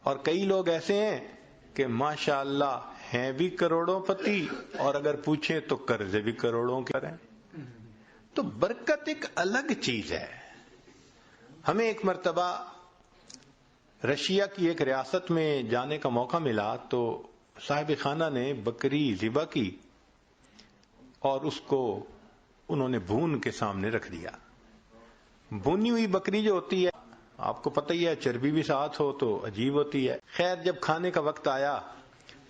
اور کئی لوگ ایسے ہیں کہ ماشاءاللہ ہیں بھی کروڑوں پتی اور اگر پوچھیں تو قرضے بھی کروڑوں کے ہیں. تو برکت ایک الگ چیز ہے. ہمیں ایک مرتبہ رشیا کی ایک ریاست میں جانے کا موقع ملا تو صاحب خانہ نے بکری ذبح کی اور اس کو انہوں نے بھون کے سامنے رکھ دیا. بھونی ہوئی بکری جو ہوتی ہے آپ کو پتہ ہی ہے چربی بھی ساتھ ہو تو عجیب ہوتی ہے. خیر جب کھانے کا وقت آیا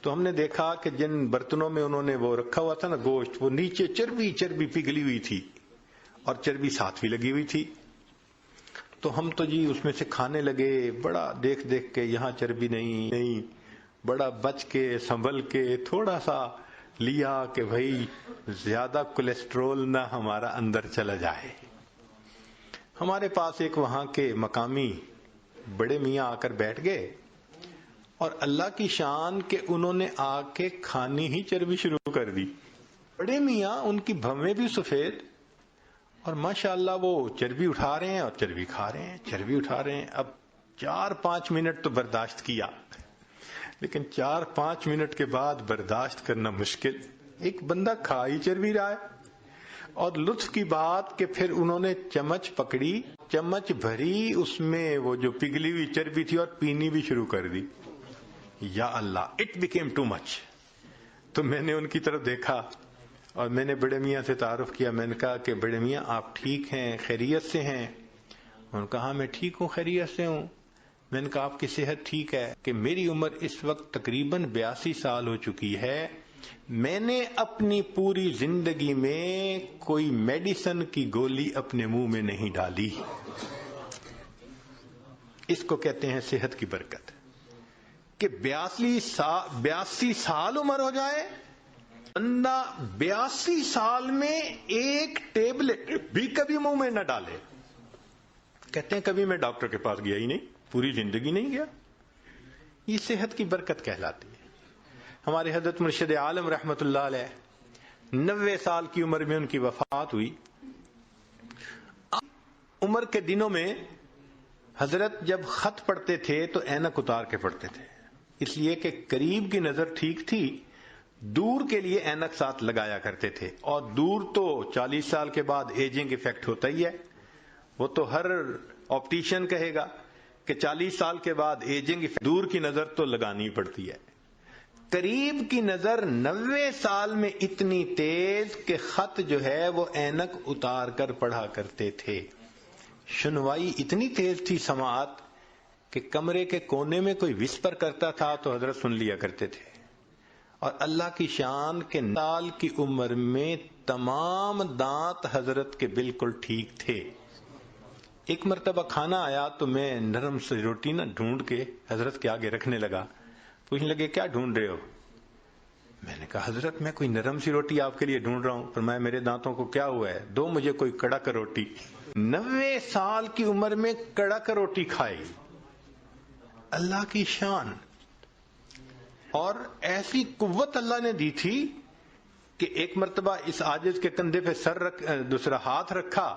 تو ہم نے دیکھا کہ جن برتنوں میں انہوں نے وہ رکھا ہوا تھا نا گوشت، وہ نیچے چربی پگھلی ہوئی تھی اور چربی ساتھ بھی لگی ہوئی تھی. تو ہم تو جی اس میں سے کھانے لگے، بڑا دیکھ کے یہاں چربی نہیں، بڑا بچ کے سنبھل کے تھوڑا سا لیا کہ بھائی زیادہ کولیسٹرول نہ ہمارا اندر چلا جائے. ہمارے پاس ایک وہاں کے مقامی بڑے میاں آ کر بیٹھ گئے اور اللہ کی شان کہ انہوں نے آ کے کھانی ہی چربی شروع کر دی. بڑے میاں ان کی بھویں بھی سفید اور ماشاءاللہ وہ چربی اٹھا رہے ہیں اور چربی کھا رہے ہیں، چربی اٹھا رہے ہیں. اب 4-5 منٹ تو برداشت کیا، لیکن 4-5 منٹ کے بعد برداشت کرنا مشکل. ایک بندہ کھا ہی چربی رہا ہے. اور لطف کی بات کہ پھر انہوں نے چمچ پکڑی، چمچ بھری اس میں وہ جو پگھلی ہوئی چربی تھی اور پینی بھی شروع کر دی. یا اللہ، اٹ بیکیم ٹو مچ. تو میں نے ان کی طرف دیکھا اور میں نے بڑے میاں سے تعارف کیا. میں نے کہا کہ بڑے میاں آپ ٹھیک ہیں، خیریت سے ہیں؟ انہوں نے کہا میں ٹھیک ہوں، خیریت سے ہوں. میں نے کہا آپ کی صحت ٹھیک ہے؟ کہ میری عمر اس وقت تقریباً 82 سال ہو چکی ہے. میں نے اپنی پوری زندگی میں کوئی میڈیسن کی گولی اپنے منہ میں نہیں ڈالی. اس کو کہتے ہیں صحت کی برکت. کہ 82 سال عمر ہو جائے، بندہ 82 سال میں ایک ٹیبلٹ بھی کبھی منہ میں نہ ڈالے. کہتے ہیں کبھی میں ڈاکٹر کے پاس گیا ہی نہیں، پوری زندگی نہیں گیا. یہ صحت کی برکت کہلاتی ہے. ہمارے حضرت مرشد عالم رحمت اللہ علیہ 90 سال کی عمر میں ان کی وفات ہوئی. عمر کے دنوں میں حضرت جب خط پڑھتے تھے تو اینک اتار کے پڑھتے تھے، اس لیے کہ قریب کی نظر ٹھیک تھی، دور کے لیے اینک ساتھ لگایا کرتے تھے. اور دور تو 40 سال کے بعد ایجنگ ایفیکٹ ہوتا ہی ہے. وہ تو ہر آپٹیشین کہے گا کہ 40 سال کے بعد ایجنگ ایفیکٹ، دور کی نظر تو لگانی پڑتی ہے. قریب کی نظر 90 سال میں اتنی تیز کہ خط جو ہے وہ اینک اتار کر پڑھا کرتے تھے. سنوائی اتنی تیز تھی سماعت کہ کمرے کے کونے میں کوئی وسپر کرتا تھا تو حضرت سن لیا کرتے تھے. اور اللہ کی شان کے سال کی عمر میں تمام دانت حضرت کے بالکل ٹھیک تھے. ایک مرتبہ کھانا آیا تو میں نرم سی روٹی نہ ڈھونڈ کے حضرت کے آگے رکھنے لگا. پوچھنے لگے کیا ڈھونڈ رہے ہو؟ میں نے کہا حضرت میں کوئی نرم سی روٹی آپ کے لیے ڈھونڈ رہا ہوں. فرمایا میرے دانتوں کو کیا ہوا ہے، دو مجھے کوئی کڑک روٹی. 90 سال کی عمر میں کڑک روٹی کھائی. اللہ کی شان. اور ایسی قوت اللہ نے دی تھی کہ ایک مرتبہ اس عاجز کے کندھے پہ دوسرا ہاتھ رکھا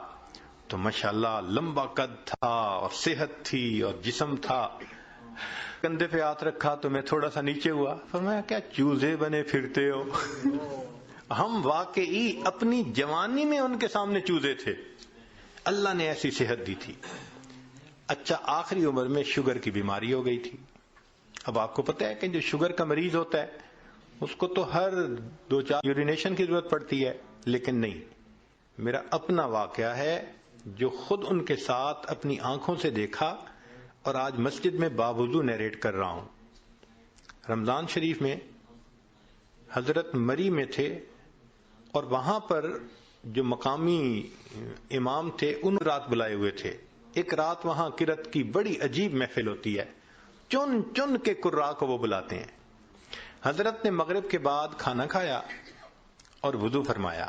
تو ماشاءاللہ لمبا قد تھا اور صحت تھی اور جسم تھا. کندھے پہ ہاتھ رکھا تو میں تھوڑا سا نیچے ہوا. فرمایا کیا چوزے بنے پھرتے ہو؟ ہم واقعی اپنی جوانی میں ان کے سامنے چوزے تھے. اللہ نے ایسی صحت دی تھی. اچھا آخری عمر میں شوگر کی بیماری ہو گئی تھی. اب آپ کو پتہ ہے کہ جو شوگر کا مریض ہوتا ہے اس کو تو ہر 2-4 یورینیشن کی ضرورت پڑتی ہے، لیکن نہیں. میرا اپنا واقعہ ہے جو خود ان کے ساتھ اپنی آنکھوں سے دیکھا اور آج مسجد میں باوضو نیریٹ کر رہا ہوں. رمضان شریف میں حضرت مری میں تھے اور وہاں پر جو مقامی امام تھے ان رات بلائے ہوئے تھے. ایک رات وہاں قرات کی بڑی عجیب محفل ہوتی ہے، چن چن کے قراء کو وہ بلاتے ہیں. حضرت نے مغرب کے بعد کھانا کھایا اور وضو فرمایا،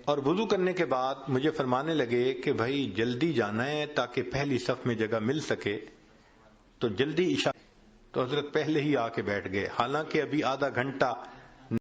اور وضو کرنے کے بعد مجھے فرمانے لگے کہ بھائی جلدی جانا ہے تاکہ پہلی صف میں جگہ مل سکے، تو جلدی عشاء. تو حضرت پہلے ہی آ کے بیٹھ گئے، حالانکہ ابھی آدھا گھنٹہ